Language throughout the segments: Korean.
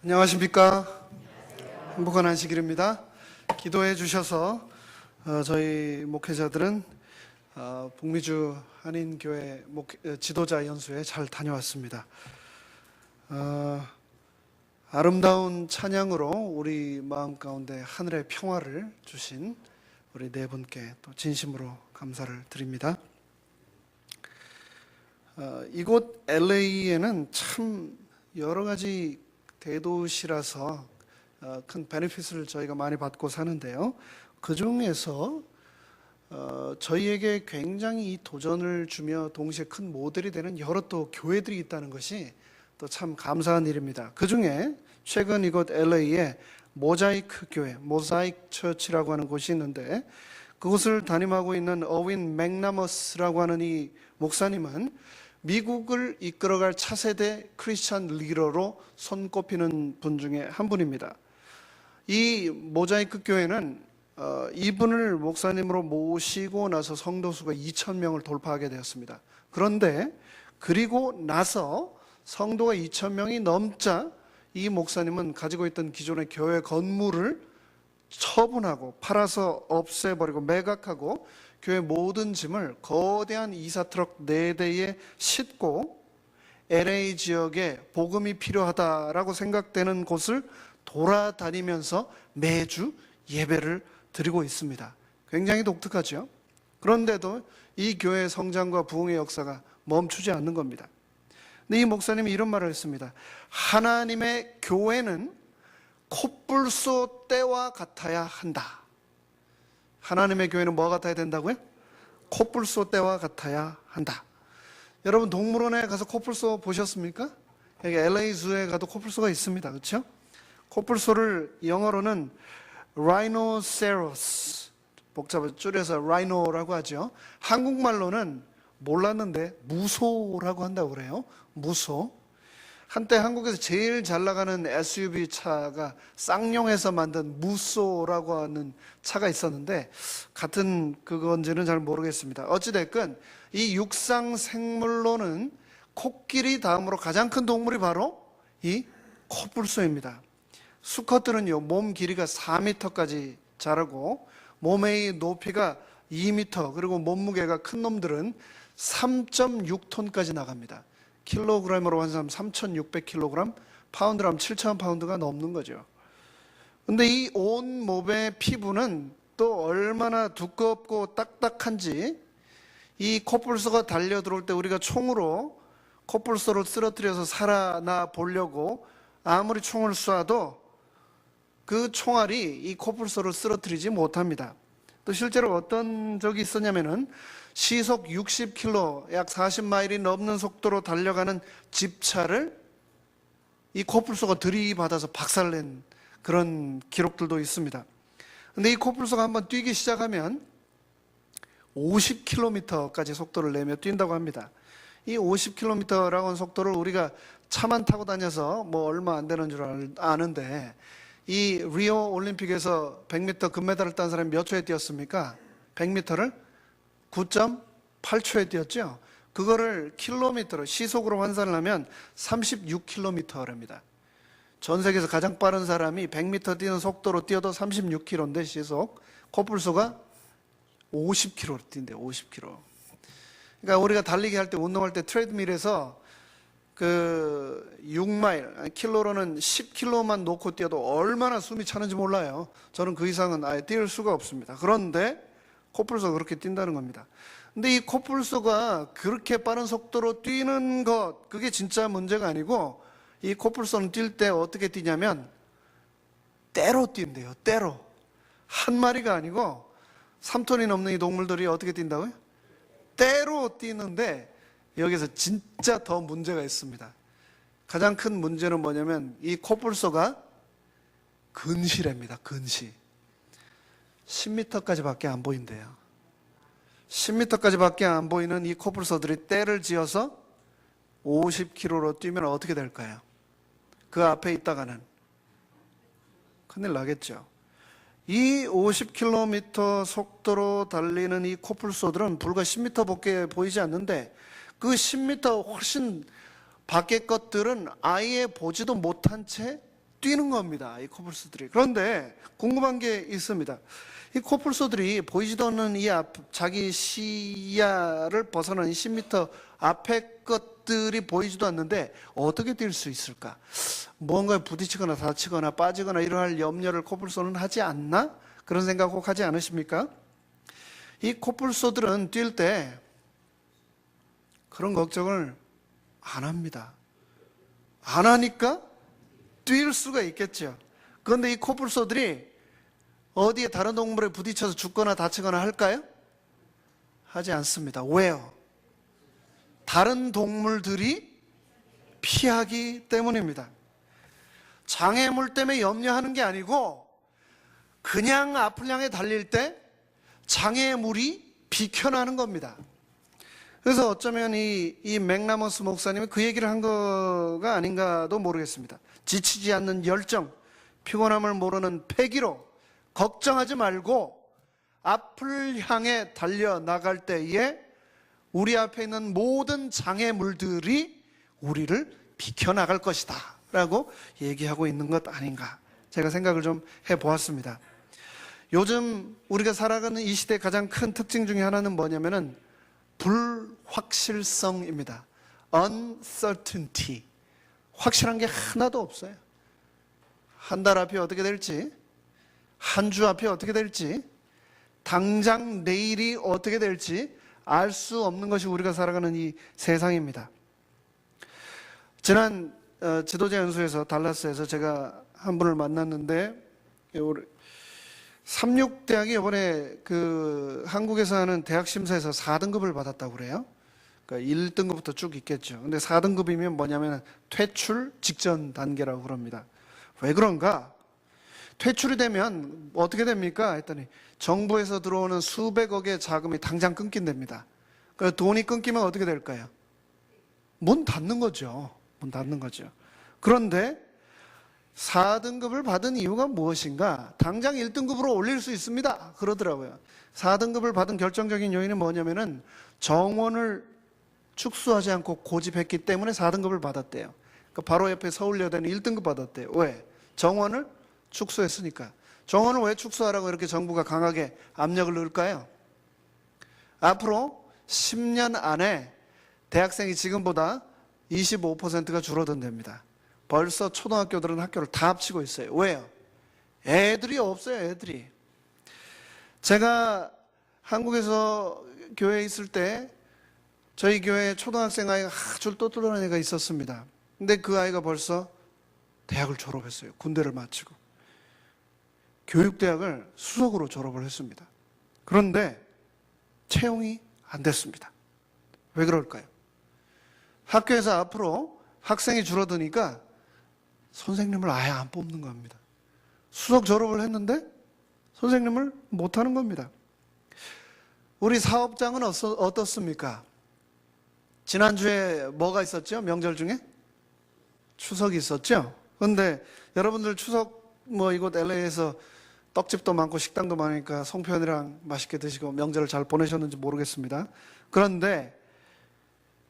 안녕하십니까? 행복한 안식일입니다. 기도해 주셔서 저희 목회자들은 북미주 한인교회 지도자 연수에 잘 다녀왔습니다. 아름다운 찬양으로 우리 마음 가운데 하늘의 평화를 주신 우리 네 분께 또 진심으로 감사를 드립니다. 이곳 LA에는 참 여러 가지 대도시라서 큰 베네핏을 저희가 많이 받고 사는데요. 그 중에서 저희에게 굉장히 이 도전을 주며 동시에 큰 모델이 되는 여러 또 교회들이 있다는 것이 또 참 감사한 일입니다. 그 중에 최근 이곳 LA에 모자이크 교회, 모자이크 처치라고 하는 곳이 있는데 그곳을 담임하고 있는 어윈 맥나머스라고 하는 이 목사님은 미국을 이끌어갈 차세대 크리스찬 리더로 손꼽히는 분 중에 한 분입니다. 이 모자이크 교회는 이분을 목사님으로 모시고 나서 성도수가 2,000명을 돌파하게 되었습니다. 그런데 그리고 나서 성도가 2,000명이 넘자 이 목사님은 가지고 있던 기존의 교회 건물을 처분하고 팔아서 없애버리고 매각하고 교회 모든 짐을 거대한 이사트럭 4대에 싣고 LA 지역에 복음이 필요하다라고 생각되는 곳을 돌아다니면서 매주 예배를 드리고 있습니다. 굉장히 독특하죠. 그런데도 이 교회의 성장과 부흥의 역사가 멈추지 않는 겁니다. 근데 이 목사님이 이런 말을 했습니다. 하나님의 교회는 콧불소 때와 같아야 한다. 하나님의 교회는 뭐가 같아야 된다고요? 콧불소 때와 같아야 한다. 여러분 동물원에 가서 콧불소 보셨습니까? 여기 LA 주에 가도 콧불소가 있습니다. 그렇죠? 콧불소를 영어로는 rhinoceros, 복잡해서 줄여서 rhino라고 하죠. 한국말로는 몰랐는데 무소라고 한다고 그래요. 무소. 한때 한국에서 제일 잘 나가는 SUV 차가 쌍용에서 만든 무쏘라고 하는 차가 있었는데 같은 그건지는 잘 모르겠습니다. 어찌됐건 이 육상 생물로는 코끼리 다음으로 가장 큰 동물이 바로 이 코뿔소입니다. 수컷들은요 몸 길이가 4m까지 자라고 몸의 높이가 2m, 그리고 몸무게가 큰 놈들은 3.6톤까지 나갑니다. 킬로그램으로 환산하면 3,600kg, 파운드로 하면 7,000파운드가 넘는 거죠. 근데 이 온 몸의 피부는 또 얼마나 두껍고 딱딱한지, 이 코뿔소가 달려 들어올 때 우리가 총으로 코뿔소를 쓰러뜨려서 살아나 보려고 아무리 총을 쏴도 그 총알이 이 코뿔소를 쓰러뜨리지 못합니다. 또 실제로 어떤 적이 있었냐면은 시속 60km, 약 40마일이 넘는 속도로 달려가는 집차를 이 코뿔소가 들이받아서 박살낸 그런 기록들도 있습니다. 근데 이 코뿔소가 한번 뛰기 시작하면 50km까지 속도를 내며 뛴다고 합니다. 이 50km라고 하는 속도를 우리가 차만 타고 다녀서 뭐 얼마 안 되는 줄 아는데, 이 리오 올림픽에서 100m 금메달을 딴 사람이 몇 초에 뛰었습니까? 100m를 9.8초에 뛰었죠. 그거를 킬로미터로 시속으로 환산을 하면 36km랍니다. 전 세계에서 가장 빠른 사람이 100m 뛰는 속도로 뛰어도 36km인데 시속, 코뿔소가 50km로 뛴대요. 50km. 그러니까 우리가 달리기 할 때, 운동할 때 트레드밀에서 그 6마일, 킬로로는 10km만 놓고 뛰어도 얼마나 숨이 차는지 몰라요. 저는 그 이상은 아예 뛸 수가 없습니다. 그런데 코뿔소가 그렇게 뛴다는 겁니다. 근데 이 코뿔소가 그렇게 빠른 속도로 뛰는 것, 그게 진짜 문제가 아니고, 이 코뿔소는 뛸 때 어떻게 뛰냐면 떼로 뛴대요. 떼로. 한 마리가 아니고 3톤이 넘는 이 동물들이 어떻게 뛴다고요? 떼로 뛰는데, 여기서 진짜 더 문제가 있습니다. 가장 큰 문제는 뭐냐면 이 코뿔소가 근시랍니다. 근시. 10m까지 밖에 안 보인대요. 10m까지 밖에 안 보이는 이 코뿔소들이 떼를 지어서 50km로 뛰면 어떻게 될까요? 그 앞에 있다가는 큰일 나겠죠. 이 50km 속도로 달리는 이 코뿔소들은 불과 10m밖에 보이지 않는데, 그 10m 훨씬 밖의 것들은 아예 보지도 못한 채 뛰는 겁니다. 이 코뿔소들이. 그런데 궁금한 게 있습니다. 이 코뿔소들이 보이지도 않는 이 자기 시야를 벗어난 이 10m 앞의 것들이 보이지도 않는데 어떻게 뛸 수 있을까? 무언가에 부딪히거나 다치거나 빠지거나 이러할 염려를 코뿔소는 하지 않나? 그런 생각 꼭 하지 않으십니까? 이 코뿔소들은 뛸 때 그런 걱정을 안 합니다. 안 하니까 뛸 수가 있겠죠. 그런데 이 코뿔소들이 어디에 다른 동물에 부딪혀서 죽거나 다치거나 할까요? 하지 않습니다. 왜요? 다른 동물들이 피하기 때문입니다. 장애물 때문에 염려하는 게 아니고, 그냥 앞을 향해 달릴 때 장애물이 비켜나는 겁니다. 그래서 어쩌면 이 맥라모스 목사님이 그 얘기를 한 거가 아닌가도 모르겠습니다. 지치지 않는 열정, 피곤함을 모르는 패기로 걱정하지 말고 앞을 향해 달려나갈 때에 우리 앞에 있는 모든 장애물들이 우리를 비켜나갈 것이다 라고 얘기하고 있는 것 아닌가, 제가 생각을 좀 해보았습니다. 요즘 우리가 살아가는 이 시대의 가장 큰 특징 중에 하나는 뭐냐면은 불확실성입니다. uncertainty. 확실한 게 하나도 없어요. 한 달 앞이 어떻게 될지, 한 주 앞이 어떻게 될지, 당장 내일이 어떻게 될지 알 수 없는 것이 우리가 살아가는 이 세상입니다. 지난 지도자 연수에서 달라스에서 제가 한 분을 만났는데, 삼육대학이 이번에 그 한국에서 하는 대학 심사에서 4등급을 받았다고 그래요. 그러니까 1등급부터 쭉 있겠죠. 근데 4등급이면 뭐냐면 퇴출 직전 단계라고 그럽니다. 왜 그런가? 퇴출이 되면 어떻게 됩니까? 했더니 정부에서 들어오는 수백억의 자금이 당장 끊긴답니다. 그러니까 돈이 끊기면 어떻게 될까요? 문 닫는 거죠. 문 닫는 거죠. 그런데 4등급을 받은 이유가 무엇인가? 당장 1등급으로 올릴 수 있습니다. 그러더라고요. 4등급을 받은 결정적인 요인은 뭐냐면은 정원을 축소하지 않고 고집했기 때문에 4등급을 받았대요. 그러니까 바로 옆에 서울여대는 1등급 받았대요. 왜? 정원을 축소했으니까. 정원을 왜 축소하라고 이렇게 정부가 강하게 압력을 넣을까요? 앞으로 10년 안에 대학생이 지금보다 25%가 줄어든답니다. 벌써 초등학교들은 학교를 다 합치고 있어요. 왜요? 애들이 없어요, 애들이. 제가 한국에서 교회에 있을 때 저희 교회에 초등학생 아이가 아주 똘똘한 애가 있었습니다. 근데 그 아이가 벌써 대학을 졸업했어요. 군대를 마치고. 교육대학을 수석으로 졸업을 했습니다. 그런데 채용이 안 됐습니다. 왜 그럴까요? 학교에서 앞으로 학생이 줄어드니까 선생님을 아예 안 뽑는 겁니다. 수석 졸업을 했는데 선생님을 못하는 겁니다. 우리 사업장은 어떻습니까? 지난주에 뭐가 있었죠? 명절 중에? 추석이 있었죠? 그런데 여러분들 추석 이곳 LA에서 떡집도 많고 식당도 많으니까 송편이랑 맛있게 드시고 명절을 잘 보내셨는지 모르겠습니다. 그런데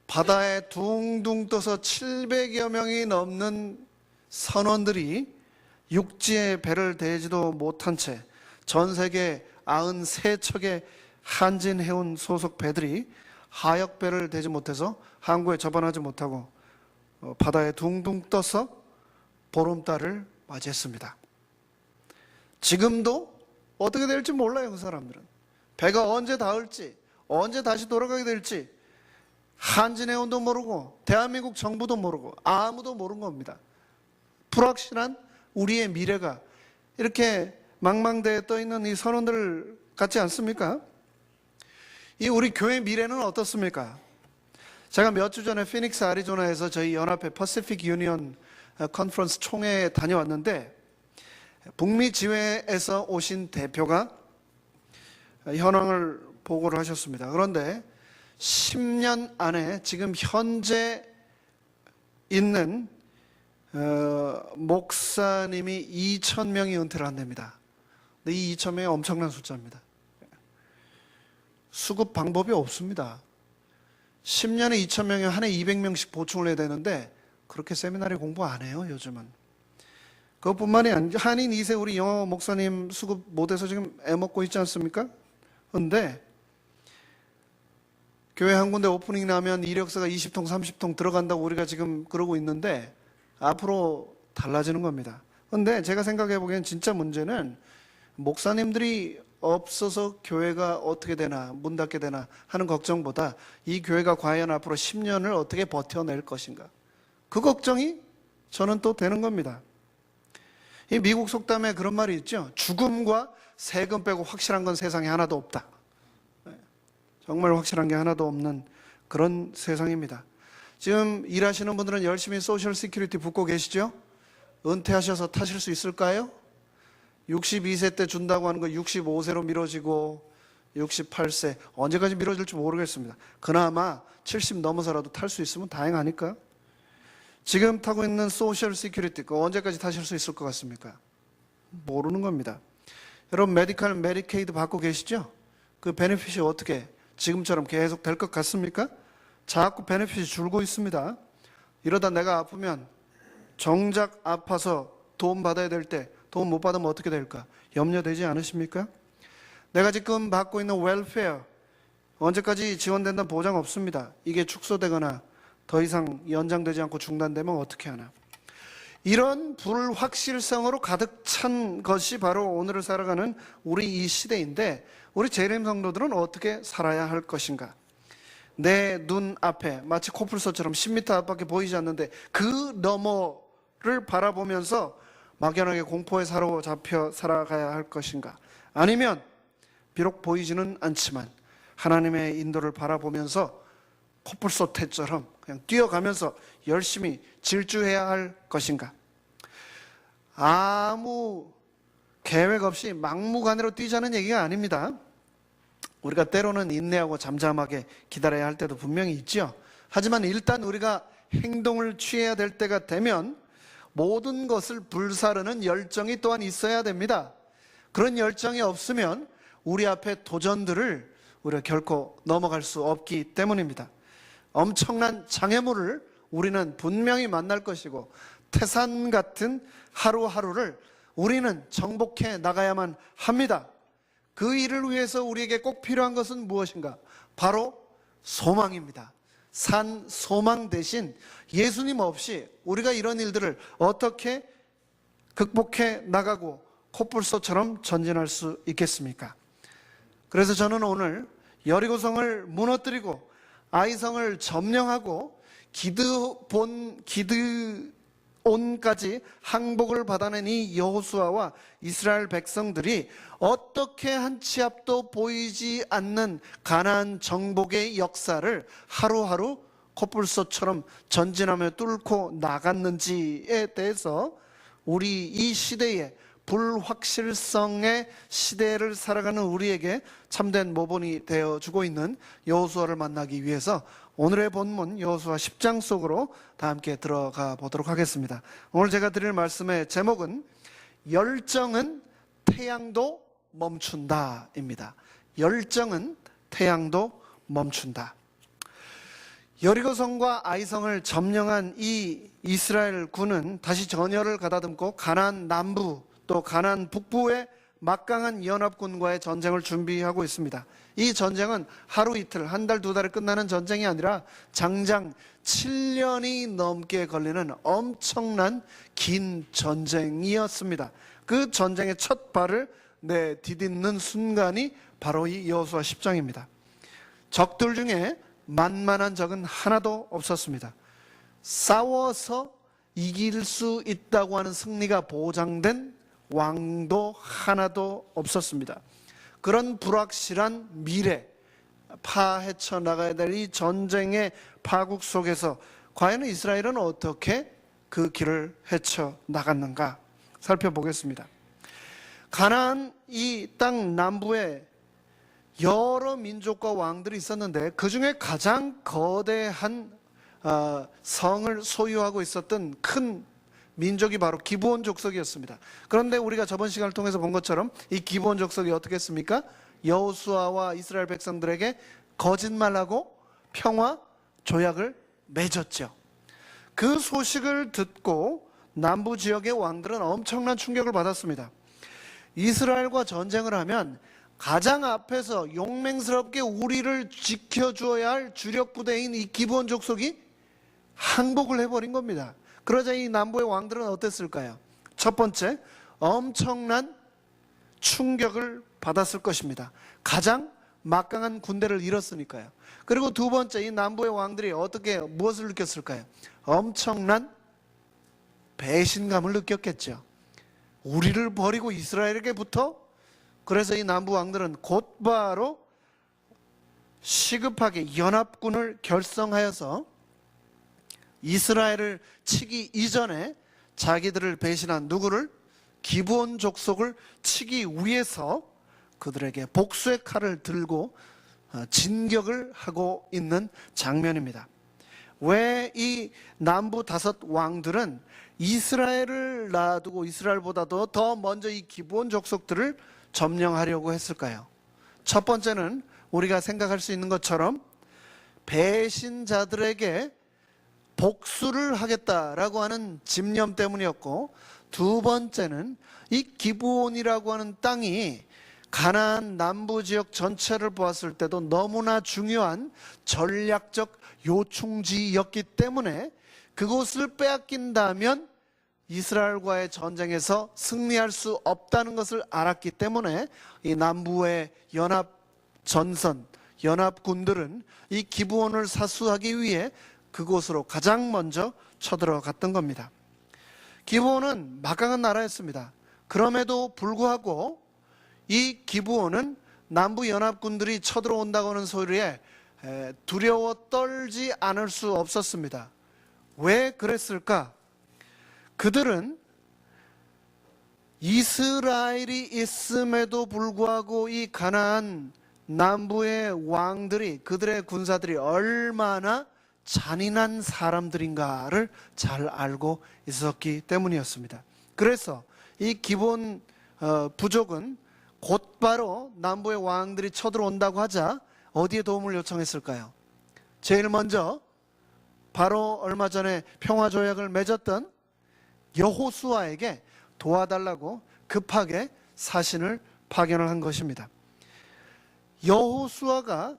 바다에 둥둥 떠서 700여 명이 넘는 선원들이 육지에 배를 대지도 못한 채 전 세계 93척의 한진해운 소속 배들이 하역배를 대지 못해서 항구에 접안하지 못하고 바다에 둥둥 떠서 보름달을 맞이했습니다. 지금도 어떻게 될지 몰라요. 그 사람들은 배가 언제 닿을지, 언제 다시 돌아가게 될지 한진해운도 모르고 대한민국 정부도 모르고 아무도 모르는 겁니다. 불확실한 우리의 미래가 이렇게 망망대해 떠있는 이 선원들 같지 않습니까? 이 우리 교회 미래는 어떻습니까? 제가 몇 주 전에 피닉스 애리조나에서 저희 연합회 퍼시픽 유니언 컨퍼런스 총회에 다녀왔는데 북미 지회에서 오신 대표가 현황을 보고를 하셨습니다. 그런데 10년 안에 지금 현재 있는 목사님이 2,000명이 은퇴를 한답니다. 근데 이 2,000명이 엄청난 숫자입니다. 수급 방법이 없습니다. 10년에 2,000명이 한 해 200명씩 보충을 해야 되는데 그렇게 세미나리 공부 안 해요, 요즘은. 그것뿐만이 아니라 한인 2세 우리 영어 목사님 수급 못해서 지금 애먹고 있지 않습니까? 그런데 교회 한 군데 오프닝 나면 이력서가 20통, 30통 들어간다고 우리가 지금 그러고 있는데 앞으로 달라지는 겁니다. 그런데 제가 생각해 보기엔 진짜 문제는 목사님들이 없어서 교회가 어떻게 되나, 문 닫게 되나 하는 걱정보다 이 교회가 과연 앞으로 10년을 어떻게 버텨낼 것인가. 그 걱정이 저는 또 되는 겁니다. 이 미국 속담에 그런 말이 있죠. 죽음과 세금 빼고 확실한 건 세상에 하나도 없다. 정말 확실한 게 하나도 없는 그런 세상입니다. 지금 일하시는 분들은 열심히 소셜 시큐리티 붙고 계시죠? 은퇴하셔서 타실 수 있을까요? 62세 때 준다고 하는 거 65세로 미뤄지고 68세 언제까지 미뤄질지 모르겠습니다. 그나마 70 넘어서라도 탈 수 있으면 다행하니까. 지금 타고 있는 소셜 시큐리티 그거 언제까지 타실 수 있을 것 같습니까? 모르는 겁니다. 여러분 메디칼 메디케이드 받고 계시죠? 그 베네핏이 어떻게 지금처럼 계속 될 것 같습니까? 자꾸 베네핏이 줄고 있습니다. 이러다 내가 아프면 정작 아파서 돈 받아야 될 때 돈 못 받으면 어떻게 될까? 염려되지 않으십니까? 내가 지금 받고 있는 웰페어 언제까지 지원된다는 보장 없습니다. 이게 축소되거나 더 이상 연장되지 않고 중단되면 어떻게 하나? 이런 불확실성으로 가득 찬 것이 바로 오늘을 살아가는 우리 이 시대인데 우리 재림 성도들은 어떻게 살아야 할 것인가? 내 눈 앞에 마치 코뿔소처럼 10m 앞밖에 보이지 않는데 그 너머를 바라보면서 막연하게 공포에 사로잡혀 살아가야 할 것인가? 아니면 비록 보이지는 않지만 하나님의 인도를 바라보면서 코뿔소 태처럼 그냥 뛰어가면서 열심히 질주해야 할 것인가? 아무 계획 없이 막무가내로 뛰자는 얘기가 아닙니다. 우리가 때로는 인내하고 잠잠하게 기다려야 할 때도 분명히 있죠. 하지만 일단 우리가 행동을 취해야 될 때가 되면 모든 것을 불사르는 열정이 또한 있어야 됩니다. 그런 열정이 없으면 우리 앞에 도전들을 우리가 결코 넘어갈 수 없기 때문입니다. 엄청난 장애물을 우리는 분명히 만날 것이고 태산 같은 하루하루를 우리는 정복해 나가야만 합니다. 그 일을 위해서 우리에게 꼭 필요한 것은 무엇인가? 바로 소망입니다. 산 소망 대신 예수님 없이 우리가 이런 일들을 어떻게 극복해 나가고 코뿔소처럼 전진할 수 있겠습니까? 그래서 저는 오늘 여리고성을 무너뜨리고 아이성을 점령하고 기드온까지 항복을 받아낸 이 여호수아와 이스라엘 백성들이 어떻게 한 치 앞도 보이지 않는 가나안 정복의 역사를 하루하루 코뿔소처럼 전진하며 뚫고 나갔는지에 대해서 우리 이 시대에 불확실성의 시대를 살아가는 우리에게 참된 모본이 되어주고 있는 여호수아를 만나기 위해서 오늘의 본문 여호수아 10장 속으로 다 함께 들어가 보도록 하겠습니다. 오늘 제가 드릴 말씀의 제목은 열정은 태양도 멈춘다입니다. 열정은 태양도 멈춘다. 여리고성과 아이성을 점령한 이 이스라엘 군은 다시 전열을 가다듬고 가나안 남부 또 가나안 북부의 막강한 연합군과의 전쟁을 준비하고 있습니다. 이 전쟁은 하루 이틀, 한 달, 두 달에 끝나는 전쟁이 아니라 장장 7년이 넘게 걸리는 엄청난 긴 전쟁이었습니다. 그 전쟁의 첫 발을 내디딛는 순간이 바로 이 여호수아 10장입니다. 적들 중에 만만한 적은 하나도 없었습니다. 싸워서 이길 수 있다고 하는 승리가 보장된 왕도 하나도 없었습니다. 그런 불확실한 미래, 파헤쳐 나가야 될 이 전쟁의 파국 속에서 과연 이스라엘은 어떻게 그 길을 헤쳐 나갔는가 살펴보겠습니다. 가나안 이 땅 남부에 여러 민족과 왕들이 있었는데 그 중에 가장 거대한 성을 소유하고 있었던 큰 민족이 바로 기브온 족속이었습니다. 그런데 우리가 저번 시간을 통해서 본 것처럼 이 기브온 족속이 어떻게 했습니까? 여호수아와 이스라엘 백성들에게 거짓말하고 평화 조약을 맺었죠. 그 소식을 듣고 남부 지역의 왕들은 엄청난 충격을 받았습니다. 이스라엘과 전쟁을 하면 가장 앞에서 용맹스럽게 우리를 지켜줘야 할 주력 부대인 이 기브온 족속이 항복을 해버린 겁니다. 그러자 이 남부의 왕들은 어땠을까요? 첫 번째, 엄청난 충격을 받았을 것입니다. 가장 막강한 군대를 잃었으니까요. 그리고 두 번째, 이 남부의 왕들이 무엇을 느꼈을까요? 엄청난 배신감을 느꼈겠죠. 우리를 버리고 이스라엘에게 붙어? 그래서 이 남부 왕들은 곧바로 시급하게 연합군을 결성하여서 이스라엘을 치기 이전에 자기들을 배신한 누구를? 기브온 족속을 치기 위해서 그들에게 복수의 칼을 들고 진격을 하고 있는 장면입니다. 왜 이 남부 5 왕들은 이스라엘을 놔두고 이스라엘보다도 더 먼저 이 기브온 족속들을 점령하려고 했을까요? 첫 번째는 우리가 생각할 수 있는 것처럼 배신자들에게 복수를 하겠다라고 하는 집념 때문이었고, 두 번째는 이 기브온이라고 하는 땅이 가나안 남부 지역 전체를 보았을 때도 너무나 중요한 전략적 요충지였기 때문에 그곳을 빼앗긴다면 이스라엘과의 전쟁에서 승리할 수 없다는 것을 알았기 때문에 이 남부의 연합 전선, 연합군들은 이 기브온을 사수하기 위해 그곳으로 가장 먼저 쳐들어갔던 겁니다. 기브온은 막강한 나라였습니다. 그럼에도 불구하고 이 기브온은 남부 연합군들이 쳐들어온다고 하는 소리에 두려워 떨지 않을 수 없었습니다. 왜 그랬을까? 그들은 이스라엘이 있음에도 불구하고 이 가나안 남부의 왕들이, 그들의 군사들이 얼마나 잔인한 사람들인가를 잘 알고 있었기 때문이었습니다. 그래서 이 기브온 부족은 곧바로 남부의 왕들이 쳐들어온다고 하자 어디에 도움을 요청했을까요? 제일 먼저 바로 얼마 전에 평화조약을 맺었던 여호수아에게 도와달라고 급하게 사신을 파견을 한 것입니다. 여호수아가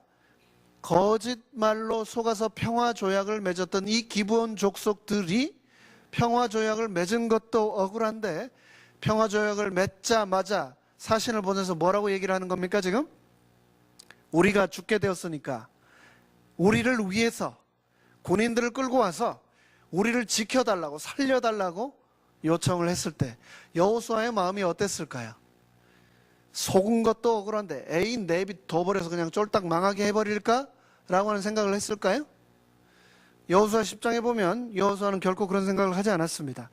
거짓말로 속아서 평화조약을 맺었던 이 기브온 족속들이 평화조약을 맺은 것도 억울한데 평화조약을 맺자마자 사신을 보내서 뭐라고 얘기를 하는 겁니까 지금? 우리가 죽게 되었으니까 우리를 위해서 군인들을 끌고 와서 우리를 지켜달라고 살려달라고 요청을 했을 때 여호수아의 마음이 어땠을까요? 속은 것도 억울한데 에이 내비둬버려서 그냥 쫄딱 망하게 해버릴까? 라고 하는 생각을 했을까요? 여호수아 10장에 보면 여호수아는 결코 그런 생각을 하지 않았습니다.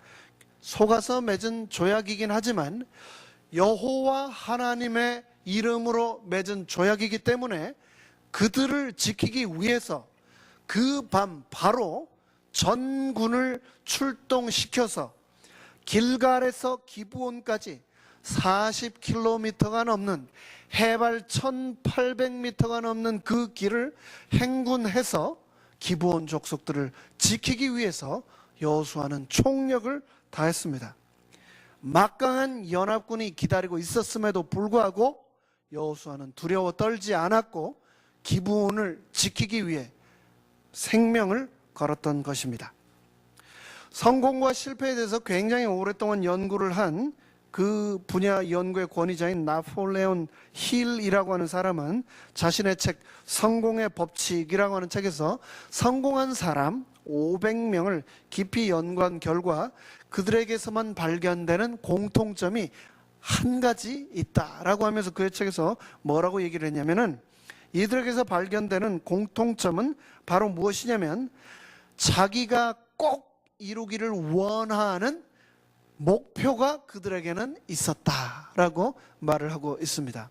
속아서 맺은 조약이긴 하지만 여호와 하나님의 이름으로 맺은 조약이기 때문에 그들을 지키기 위해서 그 밤 바로 전군을 출동시켜서 길갈에서 기브온까지 40km가 넘는 해발 1800m가 넘는 그 길을 행군해서 기브온 족속들을 지키기 위해서 여호수아는 총력을 다했습니다. 막강한 연합군이 기다리고 있었음에도 불구하고 여호수아는 두려워 떨지 않았고 기브온을 지키기 위해 생명을 걸었던 것입니다. 성공과 실패에 대해서 굉장히 오랫동안 연구를 한 그 분야 연구의 권위자인 나폴레온 힐이라고 하는 사람은 자신의 책 성공의 법칙이라고 하는 책에서 성공한 사람 500명을 깊이 연구한 결과 그들에게서만 발견되는 공통점이 한 가지 있다라고 하면서 그의 책에서 뭐라고 얘기를 했냐면은 이들에게서 발견되는 공통점은 바로 무엇이냐면 자기가 꼭 이루기를 원하는 목표가 그들에게는 있었다라고 말을 하고 있습니다.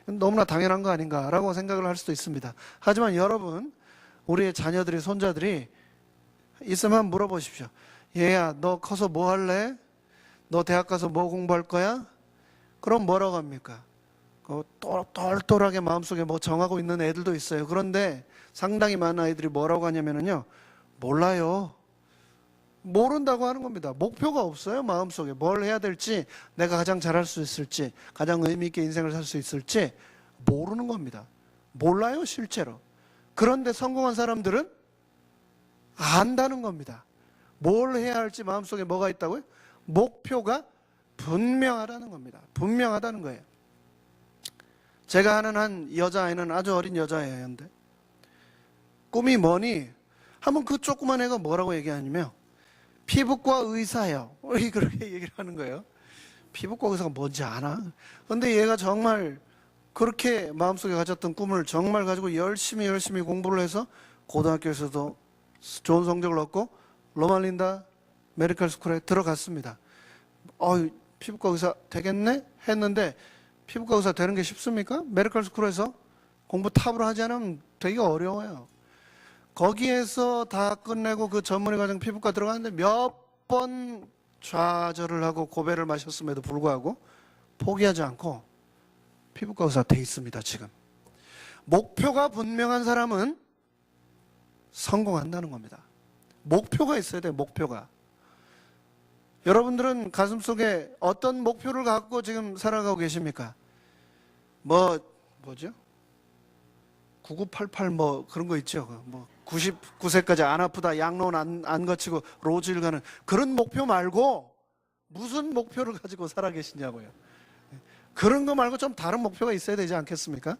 너무나 당연한 거 아닌가라고 생각을 할 수도 있습니다. 하지만 여러분, 우리의 자녀들이 손자들이 있으면 한번 물어보십시오. 얘야, 너 커서 뭐 할래? 너 대학 가서 뭐 공부할 거야? 그럼 뭐라고 합니까? 똘똘하게 마음속에 뭐 정하고 있는 애들도 있어요. 그런데 상당히 많은 아이들이 뭐라고 하냐면요, 몰라요. 모른다고 하는 겁니다. 목표가 없어요. 마음속에 뭘 해야 될지, 내가 가장 잘할 수 있을지, 가장 의미 있게 인생을 살 수 있을지 모르는 겁니다. 몰라요, 실제로. 그런데 성공한 사람들은 안다는 겁니다. 뭘 해야 할지 마음속에 뭐가 있다고요? 목표가 분명하다는 겁니다. 분명하다는 거예요. 제가 아는 한 여자아이는 아주 어린 여자아이예요. 근데 꿈이 뭐니? 한번 그 조그만 애가 뭐라고 얘기하냐면 피부과 의사예요. 그렇게 얘기를 하는 거예요. 피부과 의사가 뭔지 아나? 근데 얘가 정말 그렇게 마음속에 가졌던 꿈을 정말 가지고 열심히 공부를 해서 고등학교에서도 좋은 성적을 얻고 로말린다 메디컬 스쿨에 들어갔습니다. 피부과 의사 되겠네? 했는데 피부과 의사 되는 게 쉽습니까? 메디컬 스쿨에서 공부 탑으로 하지 않으면 되게 어려워요. 거기에서 다 끝내고 그 전문의 과정 피부과 들어가는데 몇 번 좌절을 하고 고배를 마셨음에도 불구하고 포기하지 않고 피부과 의사 돼 있습니다. 지금 목표가 분명한 사람은 성공한다는 겁니다. 목표가 있어야 돼요. 목표가. 여러분들은 가슴속에 어떤 목표를 갖고 지금 살아가고 계십니까? 뭐죠? 9988 뭐 그런 거 있죠. 99세까지 안 아프다, 양로원 안 거치고 로즈힐 가는 그런 목표 말고 무슨 목표를 가지고 살아 계시냐고요. 그런 거 말고 좀 다른 목표가 있어야 되지 않겠습니까?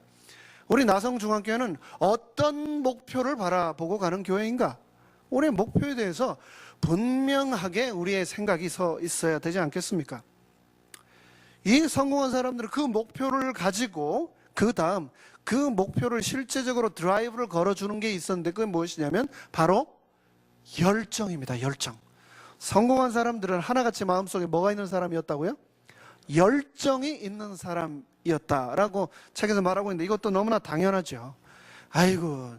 우리 나성중앙교회는 어떤 목표를 바라보고 가는 교회인가? 우리의 목표에 대해서 분명하게 우리의 생각이 서 있어야 되지 않겠습니까? 이 성공한 사람들은 그 목표를 가지고 그 다음 그 목표를 실제적으로 드라이브를 걸어주는 게 있었는데 그게 무엇이냐면 바로 열정입니다. 열정. 성공한 사람들은 하나같이 마음속에 뭐가 있는 사람이었다고요? 열정이 있는 사람이었다라고 책에서 말하고 있는데 이것도 너무나 당연하죠. 아이고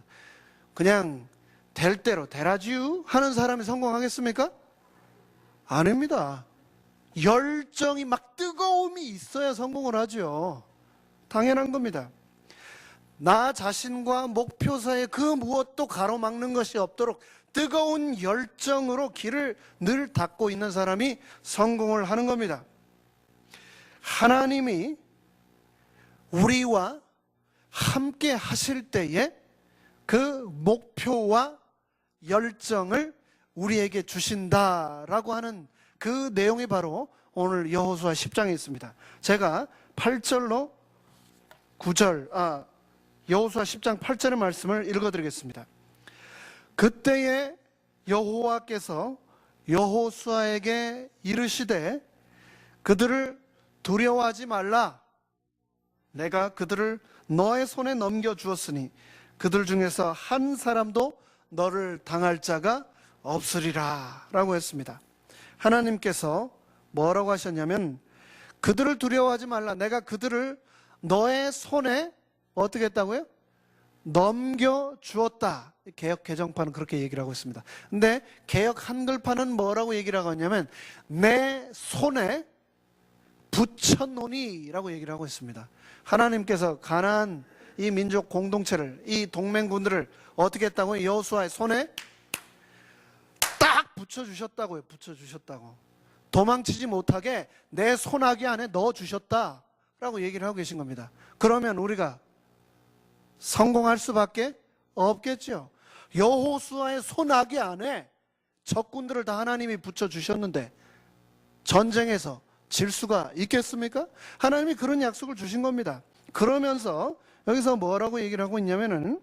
그냥 될 대로 되라지요 하는 사람이 성공하겠습니까? 아닙니다. 열정이 막 뜨거움이 있어야 성공을 하죠. 당연한 겁니다. 나 자신과 목표 사이에 그 무엇도 가로막는 것이 없도록 뜨거운 열정으로 길을 늘 닦고 있는 사람이 성공을 하는 겁니다. 하나님이 우리와 함께 하실 때에 그 목표와 열정을 우리에게 주신다라고 하는 그 내용이 바로 오늘 여호수아 10장에 있습니다. 제가 8절로 9절, 여호수아 10장 8절의 말씀을 읽어드리겠습니다. 그때에 여호와께서 여호수아에게 이르시되 그들을 두려워하지 말라. 내가 그들을 너의 손에 넘겨주었으니 그들 중에서 한 사람도 너를 당할 자가 없으리라 라고 했습니다. 하나님께서 뭐라고 하셨냐면 그들을 두려워하지 말라. 내가 그들을 너의 손에 어떻게 했다고요? 넘겨주었다. 개역 개정판은 그렇게 얘기를 하고 있습니다. 근데 개역 한글판은 뭐라고 얘기를 하고 있냐면 내 손에 붙여놓으니 라고 얘기를 하고 있습니다. 하나님께서 가나안 이 민족 공동체를, 이 동맹군들을 어떻게 했다고요? 여호수아의 손에 딱 붙여주셨다고요. 붙여주셨다고. 도망치지 못하게 내 손아귀 안에 넣어주셨다라고 얘기를 하고 계신 겁니다. 그러면 우리가 성공할 수밖에 없겠죠. 여호수아의 손아귀 안에 적군들을 다 하나님이 붙여주셨는데 전쟁에서 질 수가 있겠습니까? 하나님이 그런 약속을 주신 겁니다. 그러면서 여기서 뭐라고 얘기를 하고 있냐면은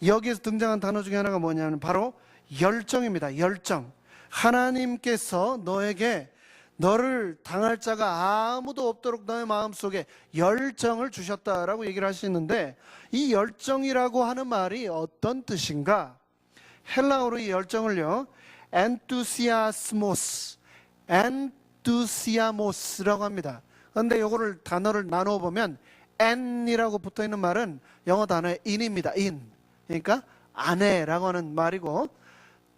여기에서 등장한 단어 중에 하나가 뭐냐면 바로 열정입니다. 열정. 하나님께서 너에게 너를 당할 자가 아무도 없도록 너의 마음속에 열정을 주셨다라고 얘기를 하시는데 이 열정이라고 하는 말이 어떤 뜻인가? 헬라어로 이 열정을요 엔투시아스모스, 엔투시아모스라고 합니다. 그런데 이거를 단어를 나누어 보면 n이라고 붙어있는 말은 영어 단어의 in입니다. in. 그러니까 아내라고 하는 말이고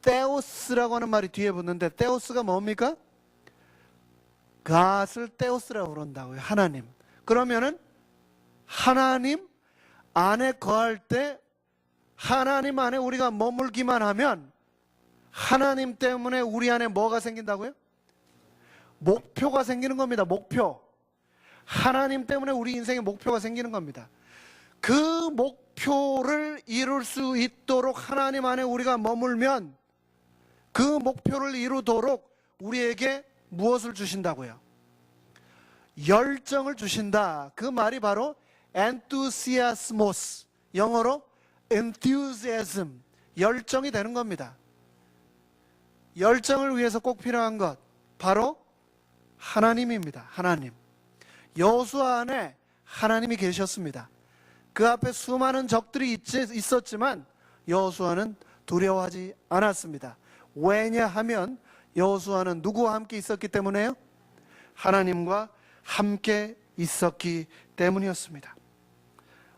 테오스라고 하는 말이 뒤에 붙는데 테오스가 뭡니까? 갓을 테오스라고 그런다고요. 하나님. 그러면은 하나님 안에 거할 때 하나님 안에 우리가 머물기만 하면 하나님 때문에 우리 안에 뭐가 생긴다고요? 목표가 생기는 겁니다. 목표. 하나님 때문에 우리 인생에 목표가 생기는 겁니다. 그 목표를 이룰 수 있도록 하나님 안에 우리가 머물면 그 목표를 이루도록 우리에게 무엇을 주신다고요? 열정을 주신다. 그 말이 바로 enthusiasmos, 영어로 enthusiasm, 열정이 되는 겁니다. 열정을 위해서 꼭 필요한 것 바로 하나님입니다. 하나님. 여호수아 안에 하나님이 계셨습니다. 그 앞에 수많은 적들이 있었지만 여호수아는 두려워하지 않았습니다. 왜냐하면 여호수아는 누구와 함께 있었기 때문에요? 하나님과 함께 있었기 때문이었습니다.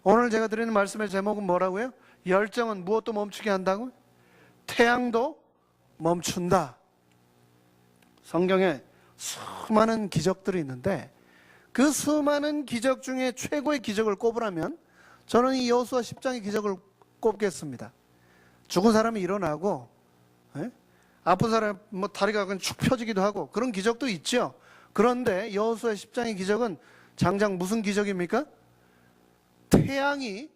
오늘 제가 드리는 말씀의 제목은 뭐라고요? 열정은 무엇도 멈추게 한다고? 태양도 멈춘다. 성경에 수많은 기적들이 있는데 그 수많은 기적 중에 최고의 기적을 꼽으라면 저는 이 여호수아 10장의 기적을 꼽겠습니다. 죽은 사람이 일어나고 아픈 사람 다리가 그냥 축 펴지기도 하고 그런 기적도 있죠. 그런데 여호수아 10장의 기적은 장장 무슨 기적입니까? 태양이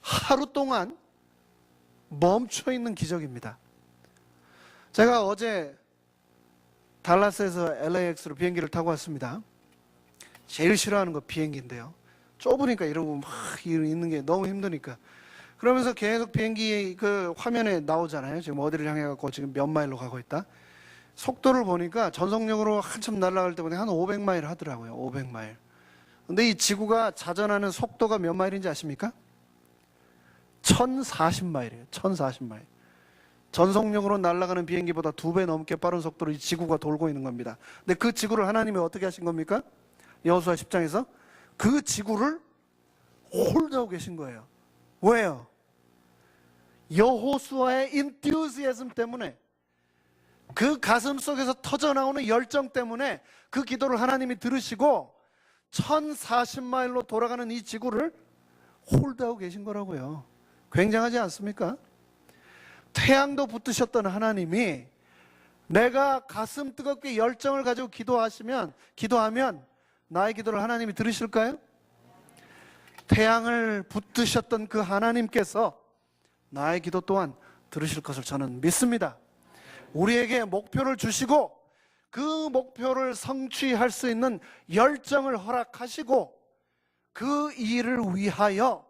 하루 동안 멈춰 있는 기적입니다. 제가 어제 달라스에서 LAX로 비행기를 타고 왔습니다. 제일 싫어하는 거 비행기인데요. 좁으니까 이러고 막 있는 게 너무 힘드니까. 그러면서 계속 비행기 그 화면에 나오잖아요. 지금 어디를 향해 갖고 지금 몇 마일로 가고 있다. 속도를 보니까 전속력으로 한참 날아갈 때 보니 한 500마일 하더라고요. 500마일. 근데 이 지구가 자전하는 속도가 몇 마일인지 아십니까? 1040마일이에요. 1040마일. 전속력으로 날아가는 비행기보다 2배 넘게 빠른 속도로 이 지구가 돌고 있는 겁니다. 근데 그 지구를 하나님이 어떻게 하신 겁니까? 여호수아 10장에서 그 지구를 홀드하고 계신 거예요. 왜요? 여호수아의 인튜지애즘 때문에, 그 가슴 속에서 터져나오는 열정 때문에 그 기도를 하나님이 들으시고 1040마일로 돌아가는 이 지구를 홀드하고 계신 거라고요. 굉장하지 않습니까? 태양도 붙드셨던 하나님이 내가 가슴 뜨겁게 열정을 가지고 기도하면 나의 기도를 하나님이 들으실까요? 태양을 붙드셨던 그 하나님께서 나의 기도 또한 들으실 것을 저는 믿습니다. 우리에게 목표를 주시고 그 목표를 성취할 수 있는 열정을 허락하시고 그 일을 위하여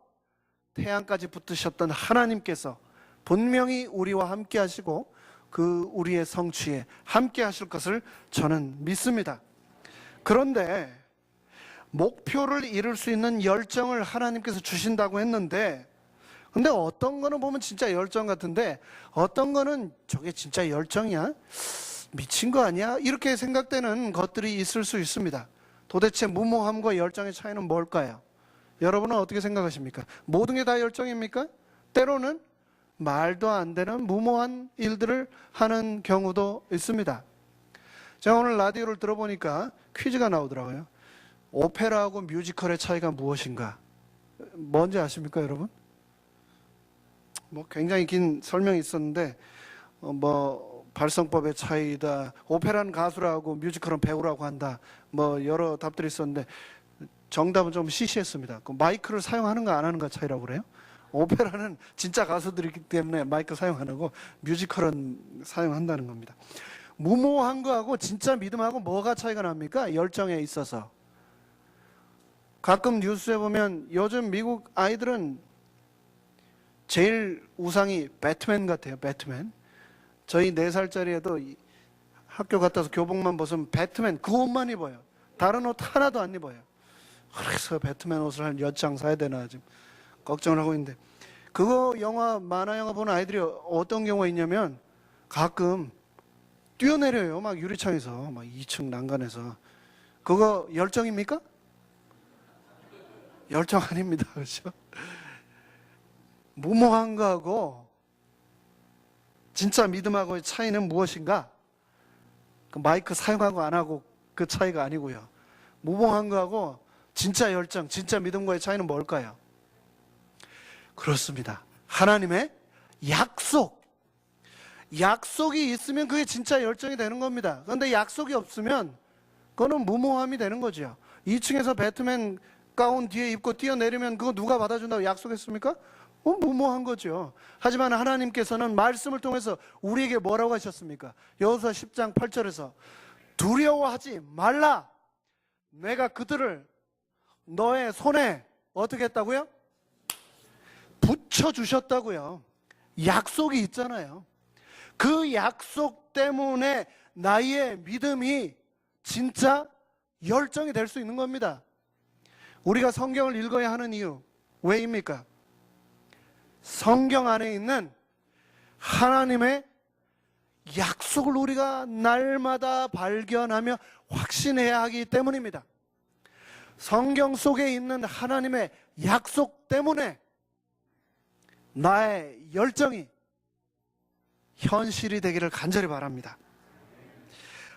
태양까지 붙드셨던 하나님께서 분명히 우리와 함께 하시고 그 우리의 성취에 함께 하실 것을 저는 믿습니다. 그런데 목표를 이룰 수 있는 열정을 하나님께서 주신다고 했는데, 근데 어떤 거는 보면 진짜 열정 같은데 어떤 거는 저게 진짜 열정이야? 미친 거 아니야? 이렇게 생각되는 것들이 있을 수 있습니다. 도대체 무모함과 열정의 차이는 뭘까요? 여러분은 어떻게 생각하십니까? 모든 게 다 열정입니까? 때로는 말도 안 되는 무모한 일들을 하는 경우도 있습니다. 제가 오늘 라디오를 들어보니까 퀴즈가 나오더라고요. 오페라하고 뮤지컬의 차이가 무엇인가? 뭔지 아십니까, 여러분? 굉장히 긴 설명이 있었는데 발성법의 차이다, 오페라는 가수라고 뮤지컬은 배우라고 한다, 여러 답들이 있었는데 정답은 좀 시시했습니다. 그 마이크를 사용하는가 안 하는가 차이라고 그래요. 오페라는 진짜 가수들이기 때문에 마이크 사용 안 하고 뮤지컬은 사용한다는 겁니다. 무모한 거하고 진짜 믿음하고 뭐가 차이가 납니까? 열정에 있어서. 가끔 뉴스에 보면 요즘 미국 아이들은 제일 우상이 배트맨 같아요. 배트맨. 저희 4살짜리 애도 학교 갔다 와서 교복만 벗으면 배트맨 그 옷만 입어요. 다른 옷 하나도 안 입어요. 그래서 배트맨 옷을 한 몇 장 사야 되나 지금 걱정을 하고 있는데, 그거 만화 영화 보는 아이들이 어떤 경우가 있냐면 가끔 뛰어내려요. 막 유리창에서, 막 2층 난간에서. 그거 열정입니까? 열정 아닙니다. 그렇죠? 무모한 거하고 진짜 믿음하고의 차이는 무엇인가? 그 마이크 사용하고 안 하고 그 차이가 아니고요. 무모한 거하고 진짜 열정, 진짜 믿음과의 차이는 뭘까요? 그렇습니다. 하나님의 약속. 약속이 있으면 그게 진짜 열정이 되는 겁니다. 그런데 약속이 없으면 그거는 무모함이 되는 거죠. 2층에서 배트맨 가운 뒤에 입고 뛰어내리면 그거 누가 받아준다고 약속했습니까? 무모한 거죠. 하지만 하나님께서는 말씀을 통해서 우리에게 뭐라고 하셨습니까? 여호수아 10장 8절에서 두려워하지 말라. 내가 그들을 너의 손에 어떻게 했다고요? 붙여주셨다고요. 약속이 있잖아요. 그 약속 때문에 나의 믿음이 진짜 열정이 될 수 있는 겁니다. 우리가 성경을 읽어야 하는 이유 왜입니까? 성경 안에 있는 하나님의 약속을 우리가 날마다 발견하며 확신해야 하기 때문입니다. 성경 속에 있는 하나님의 약속 때문에 나의 열정이 현실이 되기를 간절히 바랍니다.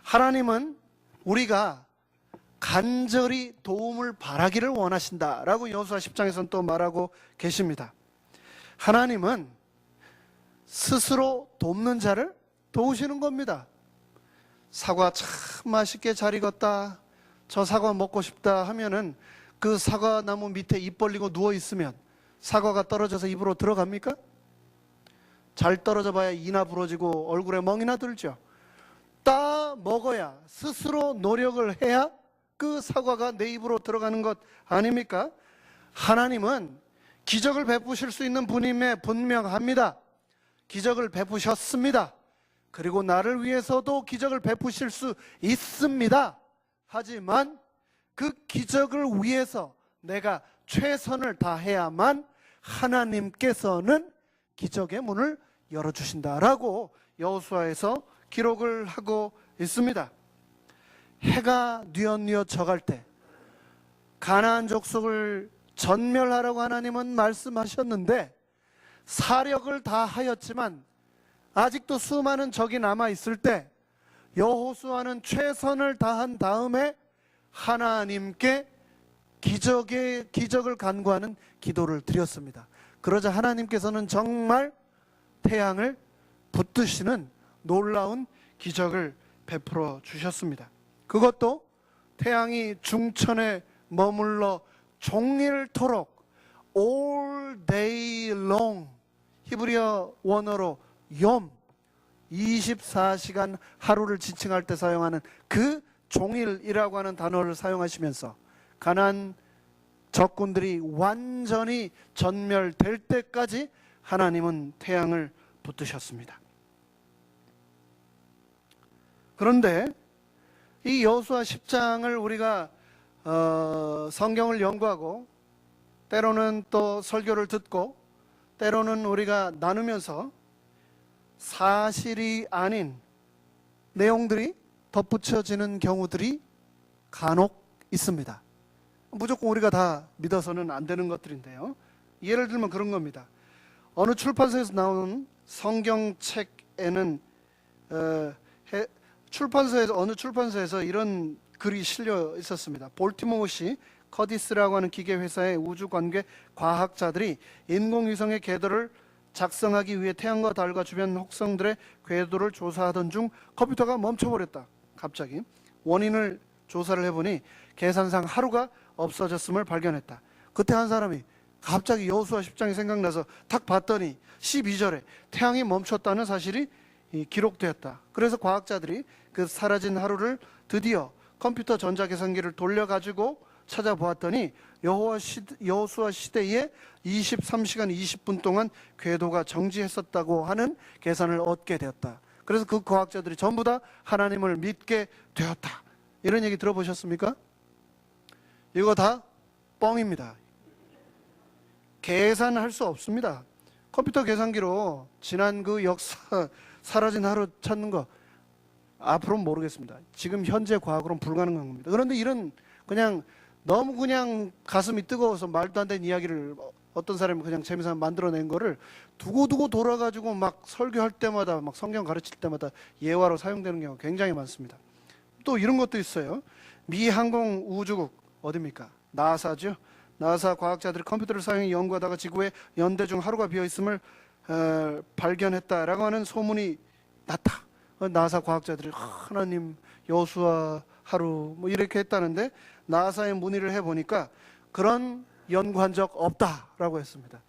하나님은 우리가 간절히 도움을 바라기를 원하신다라고 여호수아 10장에서는 또 말하고 계십니다. 하나님은 스스로 돕는 자를 도우시는 겁니다. 사과 참 맛있게 잘 익었다, 저 사과 먹고 싶다 하면은 그 사과나무 밑에 입 벌리고 누워 있으면 사과가 떨어져서 입으로 들어갑니까? 잘 떨어져 봐야 이나 부러지고 얼굴에 멍이나 들죠. 따 먹어야, 스스로 노력을 해야 그 사과가 내 입으로 들어가는 것 아닙니까? 하나님은 기적을 베푸실 수 있는 분임에 분명합니다. 기적을 베푸셨습니다. 그리고 나를 위해서도 기적을 베푸실 수 있습니다. 하지만 그 기적을 위해서 내가 최선을 다해야만 하나님께서는 기적의 문을 열어주신다라고 여호수아에서 기록을 하고 있습니다. 해가 뉘엿뉘엿 져갈 때 가나안 족속을 전멸하라고 하나님은 말씀하셨는데 사력을 다하였지만 아직도 수많은 적이 남아 있을 때 여호수아는 최선을 다한 다음에 하나님께 기적을 간구하는 기도를 드렸습니다. 그러자 하나님께서는 정말 태양을 붙드시는 놀라운 기적을 베풀어 주셨습니다. 그것도 태양이 중천에 머물러 종일토록 all day long, 히브리어 원어로 욤, 24시간 하루를 지칭할 때 사용하는 그 종일이라고 하는 단어를 사용하시면서 가나안 적군들이 완전히 전멸될 때까지 하나님은 태양을 붙드셨습니다. 그런데 이 여호수아 10장을 우리가 성경을 연구하고 때로는 또 설교를 듣고 때로는 우리가 나누면서 사실이 아닌 내용들이 덧붙여지는 경우들이 간혹 있습니다. 무조건 우리가 다 믿어서는 안 되는 것들인데요. 예를 들면 그런 겁니다. 어느 출판사에서 나온 성경책에는 어느 출판사에서 이런 글이 실려 있었습니다. 볼티모어시 커디스라고 하는 기계회사의 우주관계 과학자들이 인공위성의 궤도를 작성하기 위해 태양과 달과 주변 혹성들의 궤도를 조사하던 중 컴퓨터가 멈춰버렸다. 갑자기 원인을 조사를 해보니 계산상 하루가 없어졌음을 발견했다. 그때 한 사람이 갑자기 여호수아 10장이 생각나서 딱 봤더니 12절에 태양이 멈췄다는 사실이 기록되었다. 그래서 과학자들이 그 사라진 하루를 드디어 컴퓨터 전자계산기를 돌려가지고 찾아보았더니 여호수아 시대에 23시간 20분 동안 궤도가 정지했었다고 하는 계산을 얻게 되었다. 그래서 그 과학자들이 전부 다 하나님을 믿게 되었다. 이런 얘기 들어보셨습니까? 이거 다 뻥입니다. 계산할 수 없습니다. 컴퓨터 계산기로 지난 그 역사 사라진 하루 찾는 거 앞으로는 모르겠습니다. 지금 현재 과학으로는 불가능한 겁니다. 그런데 이런 그냥 너무 그냥 가슴이 뜨거워서 말도 안 되는 이야기를 어떤 사람이 그냥 재미삼아 만들어낸 거를 두고두고 돌아가지고 막 설교할 때마다 막 성경 가르칠 때마다 예화로 사용되는 경우가 굉장히 많습니다. 또 이런 것도 있어요. 미 항공우주국 어디입니까? 나사죠. 나사 과학자들이 컴퓨터를 사용해 연구하다가 지구에 연대 중 하루가 비어있음을 발견했다라고 하는 소문이 났다. 나사 과학자들이 하나님 여호수아 하루 뭐 이렇게 했다는데 나사에 문의를 해보니까 그런 연구한 적 없다라고 했습니다.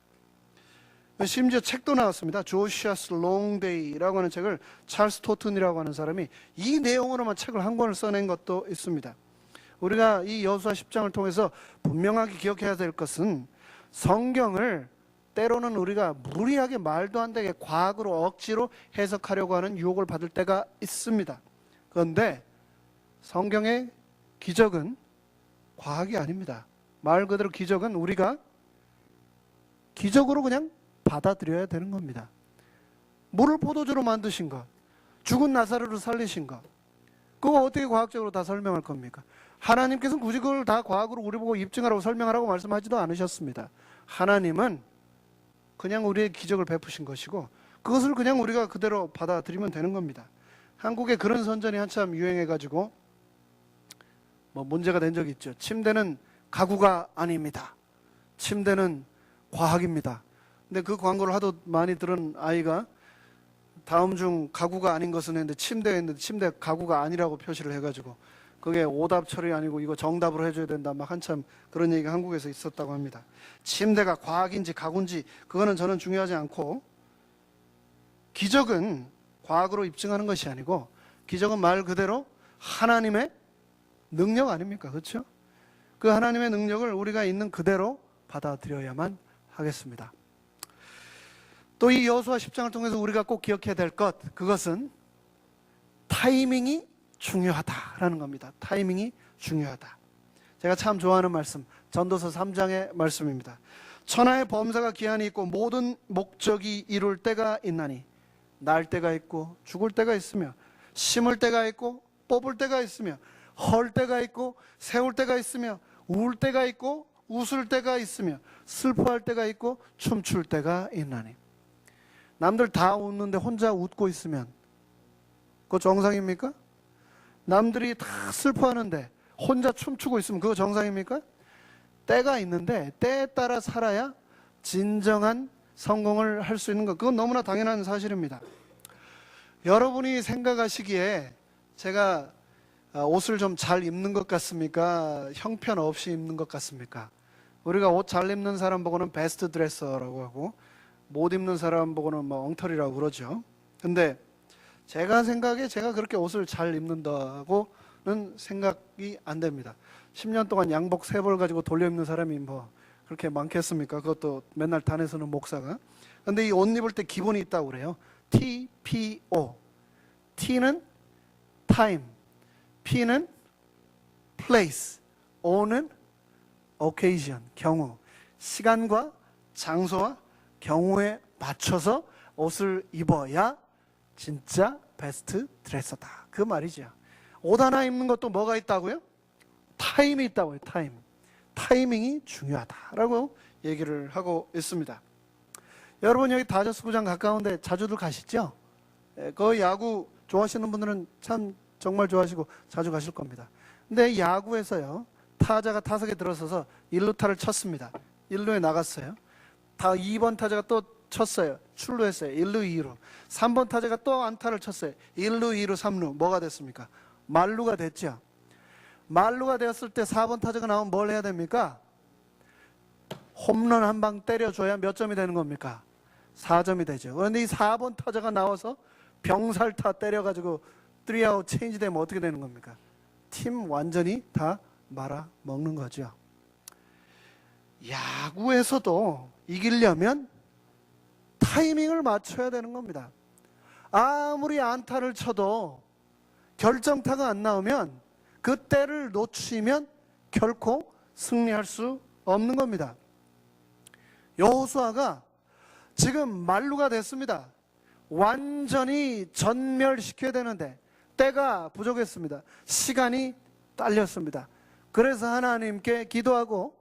심지어 책도 나왔습니다. 조시아스 롱데이라고 하는 책을 찰스 토튼이라고 하는 사람이 이 내용으로만 책을 한 권을 써낸 것도 있습니다. 우리가 이 여호수아 10장을 통해서 분명하게 기억해야 될 것은 성경을 때로는 우리가 무리하게 말도 안 되게 과학으로 억지로 해석하려고 하는 유혹을 받을 때가 있습니다. 그런데 성경의 기적은 과학이 아닙니다. 말 그대로 기적은 우리가 기적으로 그냥 받아들여야 되는 겁니다. 물을 포도주로 만드신 것, 죽은 나사로를 살리신 것, 그거 어떻게 과학적으로 다 설명할 겁니까? 하나님께서는 굳이 그걸 다 과학으로 우리 보고 입증하라고 설명하라고 말씀하지도 않으셨습니다. 하나님은 그냥 우리의 기적을 베푸신 것이고 그것을 그냥 우리가 그대로 받아들이면 되는 겁니다. 한국에 그런 선전이 한참 유행해가지고 뭐 문제가 된 적이 있죠. 침대는 가구가 아닙니다. 침대는 과학입니다. 근데 그 광고를 하도 많이 들은 아이가 다음 중 가구가 아닌 것은 했는데 침대에 있는데 침대 가구가 아니라고 표시를 해가지고 그게 오답 처리 아니고 이거 정답으로 해줘야 된다 막 한참 그런 얘기가 한국에서 있었다고 합니다. 침대가 과학인지 가구인지 그거는 저는 중요하지 않고 기적은 과학으로 입증하는 것이 아니고 기적은 말 그대로 하나님의 능력 아닙니까? 그렇죠? 그 하나님의 능력을 우리가 있는 그대로 받아들여야만 하겠습니다. 또 이 여호수아 10장을 통해서 우리가 꼭 기억해야 될 것, 그것은 타이밍이 중요하다라는 겁니다. 타이밍이 중요하다. 제가 참 좋아하는 말씀, 전도서 3장의 말씀입니다. 천하의 범사가 기한이 있고 모든 목적이 이룰 때가 있나니 날 때가 있고 죽을 때가 있으며 심을 때가 있고 뽑을 때가 있으며 헐 때가 있고 세울 때가 있으며 울 때가 있고 웃을 때가 있으며 슬퍼할 때가 있고 춤출 때가 있나니. 남들 다 웃는데 혼자 웃고 있으면 그거 정상입니까? 남들이 다 슬퍼하는데 혼자 춤추고 있으면 그거 정상입니까? 때가 있는데 때에 따라 살아야 진정한 성공을 할 수 있는 것, 그건 너무나 당연한 사실입니다. 여러분이 생각하시기에 제가 옷을 좀 잘 입는 것 같습니까? 형편없이 입는 것 같습니까? 우리가 옷 잘 입는 사람 보고는 베스트 드레서라고 하고 못 입는 사람 보고는 뭐 엉터리라고 그러죠. 근데 제가 생각에 제가 그렇게 옷을 잘 입는다고는 생각이 안 됩니다. 10년 동안 양복 3벌 가지고 돌려 입는 사람이 뭐 그렇게 많겠습니까? 그것도 맨날 단에서는 목사가. 근데 이 옷 입을 때 기본이 있다고 그래요. TPO. T는 time, P는 place, O는 occasion, 경우. 시간과 장소와 경우에 맞춰서 옷을 입어야 진짜 베스트 드레서다, 그 말이죠. 옷 하나 입는 것도 뭐가 있다고요? 타임이 있다고요. 타이밍이 중요하다라고 얘기를 하고 있습니다. 여러분 여기 다저스구장 가까운데 자주들 가시죠? 그 야구 좋아하시는 분들은 참 정말 좋아하시고 자주 가실 겁니다. 근데 야구에서요, 타자가 타석에 들어서서 1루타를 쳤습니다. 1루에 나갔어요. 2번 타자가 또 쳤어요. 출루했어요. 1루 2루. 3번 타자가 또 안타를 쳤어요. 1루 2루 3루. 뭐가 됐습니까? 만루가 됐죠. 만루가 되었을 때 4번 타자가 나오면 뭘 해야 됩니까? 홈런 한 방 때려줘야 몇 점이 되는 겁니까? 4점이 되죠. 그런데 이 4번 타자가 나와서 병살타 때려가지고 3아웃 체인지 되면 어떻게 되는 겁니까? 팀 완전히 다 말아먹는 거죠. 야구에서도 이기려면 타이밍을 맞춰야 되는 겁니다. 아무리 안타를 쳐도 결정타가 안 나오면 그 때를 놓치면 결코 승리할 수 없는 겁니다. 여호수아가 지금 만루가 됐습니다. 완전히 전멸시켜야 되는데 때가 부족했습니다. 시간이 딸렸습니다. 그래서 하나님께 기도하고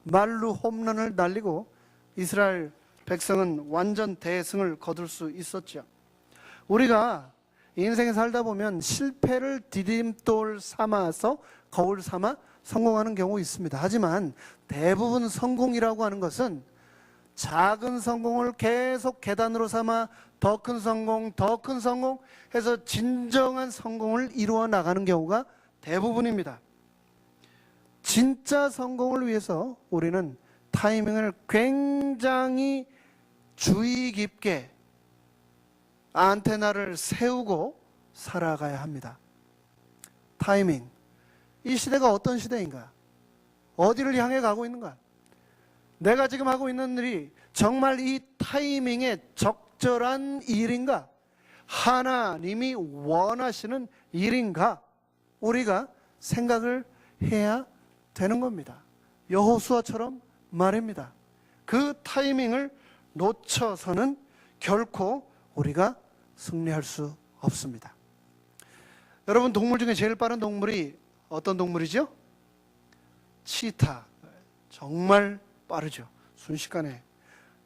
만루 홈런을 날리고 이스라엘 백성은 완전 대승을 거둘 수 있었죠. 우리가 인생에 살다 보면 실패를 디딤돌 삼아서 거울 삼아 성공하는 경우 있습니다. 하지만 대부분 성공이라고 하는 것은 작은 성공을 계속 계단으로 삼아 더 큰 성공, 더 큰 성공 해서 진정한 성공을 이루어 나가는 경우가 대부분입니다. 진짜 성공을 위해서 우리는 타이밍을 굉장히 주의 깊게 안테나를 세우고 살아가야 합니다. 타이밍. 이 시대가 어떤 시대인가? 어디를 향해 가고 있는가? 내가 지금 하고 있는 일이 정말 이 타이밍에 적절한 일인가? 하나님이 원하시는 일인가? 우리가 생각을 해야 되는 겁니다. 여호수아처럼 말입니다. 그 타이밍을 놓쳐서는 결코 우리가 승리할 수 없습니다. 여러분, 동물 중에 제일 빠른 동물이 어떤 동물이죠? 치타. 정말 빠르죠. 순식간에.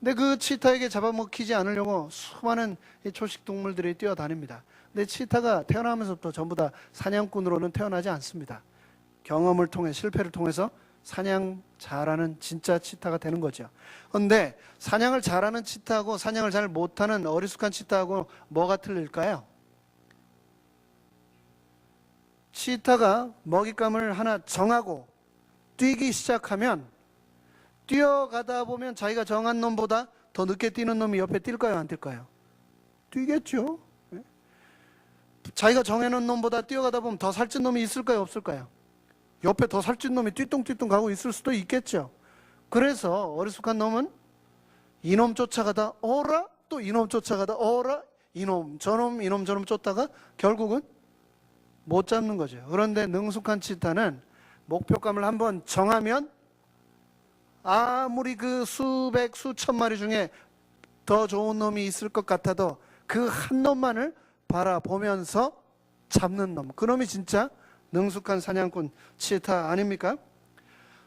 근데 그 치타에게 잡아먹히지 않으려고 수많은 초식 동물들이 뛰어다닙니다. 근데 치타가 태어나면서부터 전부 다 사냥꾼으로는 태어나지 않습니다. 경험을 통해, 실패를 통해서 사냥 잘하는 진짜 치타가 되는 거죠. 그런데 사냥을 잘하는 치타하고 사냥을 잘 못하는 어리숙한 치타하고 뭐가 틀릴까요? 치타가 먹잇감을 하나 정하고 뛰기 시작하면 뛰어가다 보면 자기가 정한 놈보다 더 늦게 뛰는 놈이 옆에 뛸까요? 안 뛸까요? 뛰겠죠. 자기가 정해놓은 놈보다 뛰어가다 보면 더 살찐 놈이 있을까요? 없을까요? 옆에 더 살찐 놈이 띠뚱띠뚱 가고 있을 수도 있겠죠. 그래서 어리숙한 놈은 이놈 쫓아가다 어라? 또 이놈 쫓아가다 어라? 이놈 저놈 쫓다가 결국은 못 잡는 거죠. 그런데 능숙한 치타는 목표감을 한번 정하면 아무리 그 수백 수천 마리 중에 더 좋은 놈이 있을 것 같아도 그 한 놈만을 바라보면서 잡는 놈, 그 놈이 진짜 능숙한 사냥꾼 치타 아닙니까?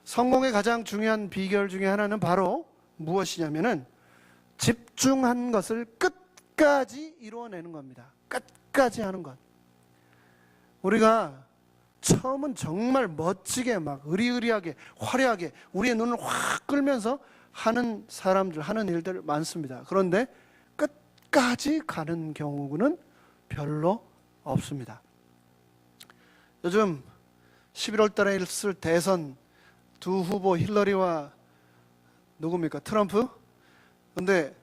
성공의 가장 중요한 비결 중에 하나는 바로 무엇이냐면은 집중한 것을 끝까지 이루어내는 겁니다. 끝까지 하는 것. 우리가 처음은 정말 멋지게 막 의리의리하게 화려하게 우리의 눈을 확 끌면서 하는 사람들, 하는 일들 많습니다. 그런데 끝까지 가는 경우는 별로 없습니다. 요즘 11월 달에 있을 대선 두 후보 힐러리와 누굽니까? 트럼프? 근데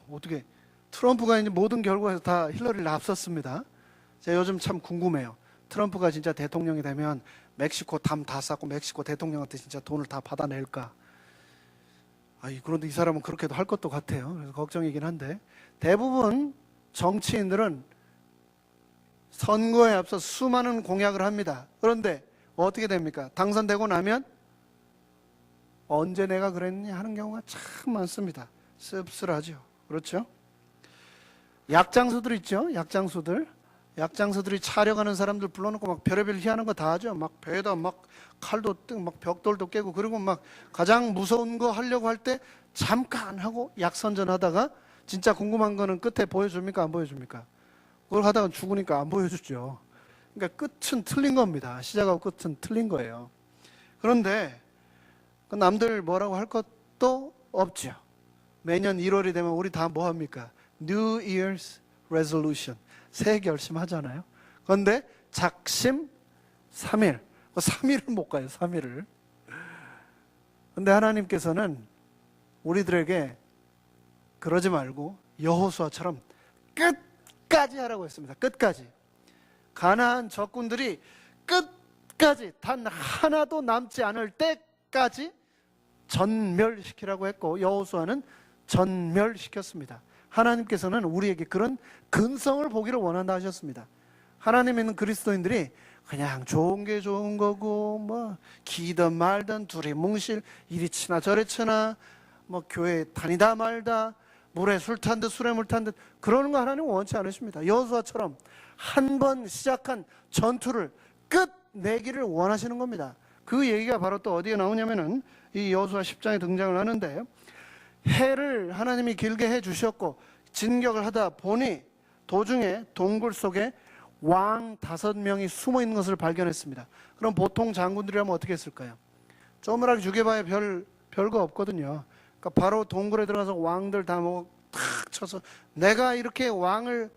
어떻게 트럼프가 이제 모든 결과에서 다 힐러리를 앞섰습니다. 제가 요즘 참 궁금해요. 트럼프가 진짜 대통령이 되면 멕시코 담 다 쌓고 멕시코 대통령한테 진짜 돈을 다 받아낼까? 그런데 이 사람은 그렇게도 할 것도 같아요. 그래서 걱정이긴 한데, 대부분 정치인들은 선거에 앞서 수많은 공약을 합니다. 그런데 어떻게 됩니까? 당선되고 나면 언제 내가 그랬니 하는 경우가 참 많습니다. 씁쓸하죠. 그렇죠? 약장수들 있죠? 약장수들이 차려가는 사람들 불러놓고 막 별의별 희한한 거 다 하죠. 막 배에다 막 칼도 뜨고 막 벽돌도 깨고, 그리고 막 가장 무서운 거 하려고 할 때 잠깐 하고 약선전하다가 진짜 궁금한 거는 끝에 보여줍니까? 안 보여줍니까? 그걸 하다가 죽으니까 안 보여주죠. 그러니까 끝은 틀린 겁니다. 시작하고 끝은 틀린 거예요. 그런데 남들 뭐라고 할 것도 없죠. 매년 1월이 되면 우리 다 뭐 합니까? New Year's Resolution. 새해 결심하잖아요. 그런데 작심 3일. 3일을 못 가요. 3일을. 그런데 하나님께서는 우리들에게 그러지 말고 여호수아처럼 끝까지 하라고 했습니다. 끝까지. 가나안 적군들이 끝까지 단 하나도 남지 않을 때까지 전멸시키라고 했고, 여호수아는 전멸시켰습니다. 하나님께서는 우리에게 그런 근성을 보기를 원한다 하셨습니다. 하나님 있는 그리스도인들이 그냥 좋은 게 좋은 거고, 뭐 기든 말든 두리뭉실 이리 치나 저리 치나, 뭐 교회 다니다 말다, 물에 술 탄 듯 술에 물 탄 듯, 그러는 거 하나님은 원치 않으십니다. 여호수아처럼 한 번 시작한 전투를 끝내기를 원하시는 겁니다. 그 얘기가 바로 또 어디에 나오냐면은 이 여호수아 10장에 등장을 하는데, 해를 하나님이 길게 해 주셨고 진격을 하다 보니 도중에 동굴 속에 왕 5명이 숨어 있는 것을 발견했습니다. 그럼 보통 장군들이라면 어떻게 했을까요? 쪼무라기 죽여봐야 별거 없거든요. 그러니까 바로 동굴에 들어가서 왕들 다 탁 쳐서 내가 이렇게 왕을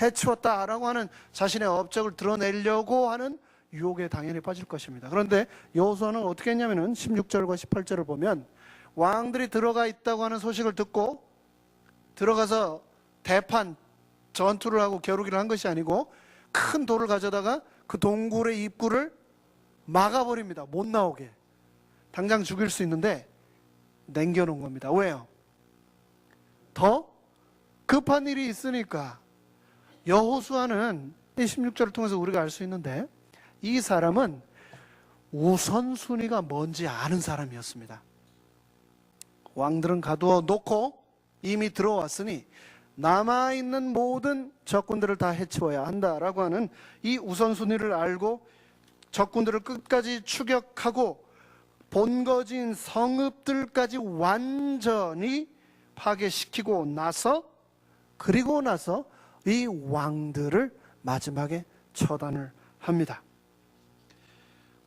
해치웠다라고 하는 자신의 업적을 드러내려고 하는 유혹에 당연히 빠질 것입니다. 그런데 여호수아는 어떻게 했냐면은 16절과 18절을 보면, 왕들이 들어가 있다고 하는 소식을 듣고 들어가서 대판 전투를 하고 겨루기를 한 것이 아니고 큰 돌을 가져다가 그 동굴의 입구를 막아버립니다. 못 나오게. 당장 죽일 수 있는데 남겨놓은 겁니다. 왜요? 더 급한 일이 있으니까. 여호수아는 16절을 통해서 우리가 알 수 있는데, 이 사람은 우선순위가 뭔지 아는 사람이었습니다. 왕들은 가두어 놓고 이미 들어왔으니 남아있는 모든 적군들을 다 해치워야 한다라고 하는 이 우선순위를 알고 적군들을 끝까지 추격하고 본거지인 성읍들까지 완전히 파괴시키고 나서, 그리고 나서 이 왕들을 마지막에 처단을 합니다.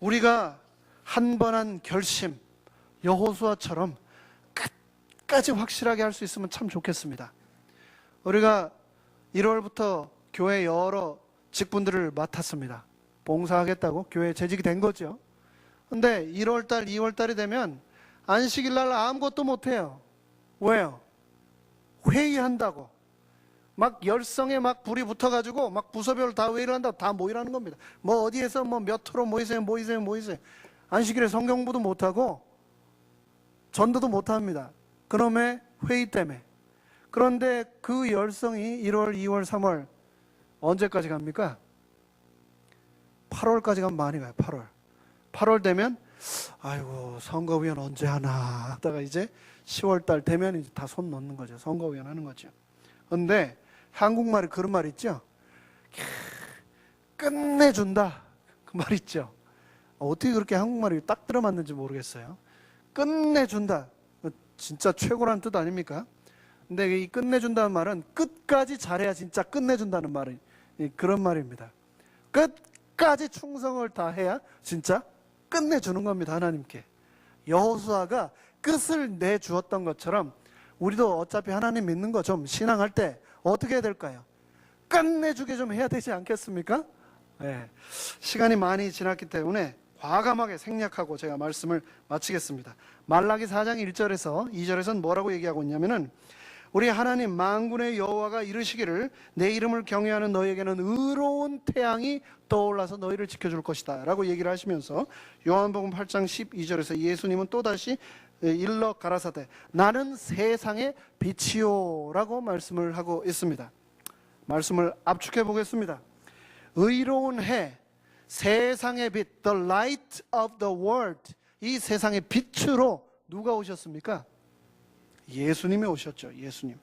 우리가 한 번 한 결심, 여호수아처럼 끝까지 확실하게 할 수 있으면 참 좋겠습니다. 우리가 1월부터 교회 여러 직분들을 맡았습니다. 봉사하겠다고 교회에 재직이 된 거죠. 근데 1월달, 2월달이 되면 안식일날 아무것도 못해요. 왜요? 회의한다고. 막 열성에 막 불이 붙어가지고 막 부서별 다 회의를 한다고 다 모이라는 겁니다. 뭐 어디에서 뭐 몇 호로 모이세요. 안식일에 성경부도 못하고 전도도 못합니다. 그놈의 회의 때문에. 그런데 그 열성이 1월, 2월, 3월 언제까지 갑니까? 8월까지 가면 많이 가요. 8월 되면 아이고 선거위원 언제 하나 하다가 이제 10월달 되면 이제 다 손 놓는 거죠. 선거위원 하는 거죠. 그런데 한국말에 그런 말 있죠. 끝내준다. 그 말 있죠. 어떻게 그렇게 한국말이 딱 들어맞는지 모르겠어요. 끝내준다. 진짜 최고라는 뜻 아닙니까? 근데 이 끝내준다는 말은 끝까지 잘해야 진짜 끝내준다는 말이 그런 말입니다. 끝까지 충성을 다해야 진짜 끝내주는 겁니다. 하나님께. 여호수아가 끝을 내주었던 것처럼 우리도 어차피 하나님 믿는 거 좀 신앙할 때 어떻게 해야 될까요? 끝내주게 좀 해야 되지 않겠습니까? 네. 시간이 많이 지났기 때문에 과감하게 생략하고 제가 말씀을 마치겠습니다. 말라기 4장 1절에서 2절에서는 뭐라고 얘기하고 있냐면은 우리 하나님 만군의 여호와가 이르시기를 내 이름을 경외하는 너희에게는 의로운 태양이 떠올라서 너희를 지켜줄 것이다 라고 얘기를 하시면서 요한복음 8장 12절에서 예수님은 또다시 일러 가라사대 나는 세상의 빛이요 라고 말씀을 하고 있습니다. 말씀을 압축해 보겠습니다. 의로운 해, 세상의 빛, the light of the world, 이 세상의 빛으로 누가 오셨습니까? 예수님이 오셨죠. 예수님.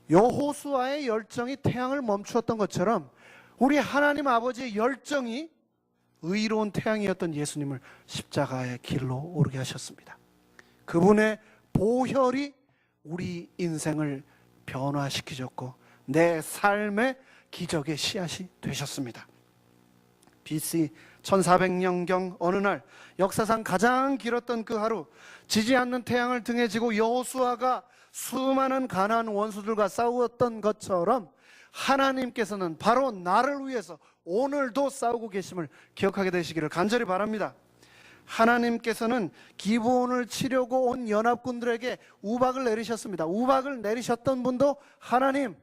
여호수아의 열정이 태양을 멈추었던 것처럼 우리 하나님 아버지의 열정이 의로운 태양이었던 예수님을 십자가의 길로 오르게 하셨습니다. 그분의 보혈이 우리 인생을 변화시키셨고 내 삶의 기적의 씨앗이 되셨습니다. BC 1400년경 어느 날 역사상 가장 길었던 그 하루, 지지 않는 태양을 등에 지고 여호수아가 수많은 가나안 원수들과 싸웠던 것처럼 하나님께서는 바로 나를 위해서 오늘도 싸우고 계심을 기억하게 되시기를 간절히 바랍니다. 하나님께서는 기브온을 치려고 온 연합군들에게 우박을 내리셨습니다. 우박을 내리셨던 분도 하나님,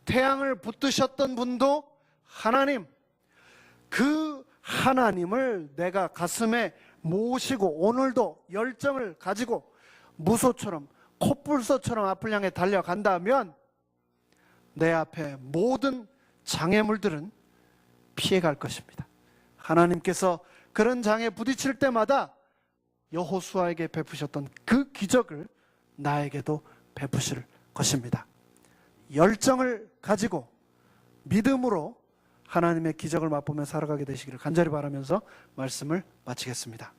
태양을 붙드셨던 분도 하나님, 그 하나님을 내가 가슴에 모시고 오늘도 열정을 가지고 무소처럼 콧불소처럼 앞을 향해 달려간다면 내 앞에 모든 장애물들은 피해갈 것입니다. 하나님께서 그런 장애에 부딪힐 때마다 여호수아에게 베푸셨던 그 기적을 나에게도 베푸실 것입니다. 열정을 가지고 믿음으로 하나님의 기적을 맛보며 살아가게 되시기를 간절히 바라면서 말씀을 마치겠습니다.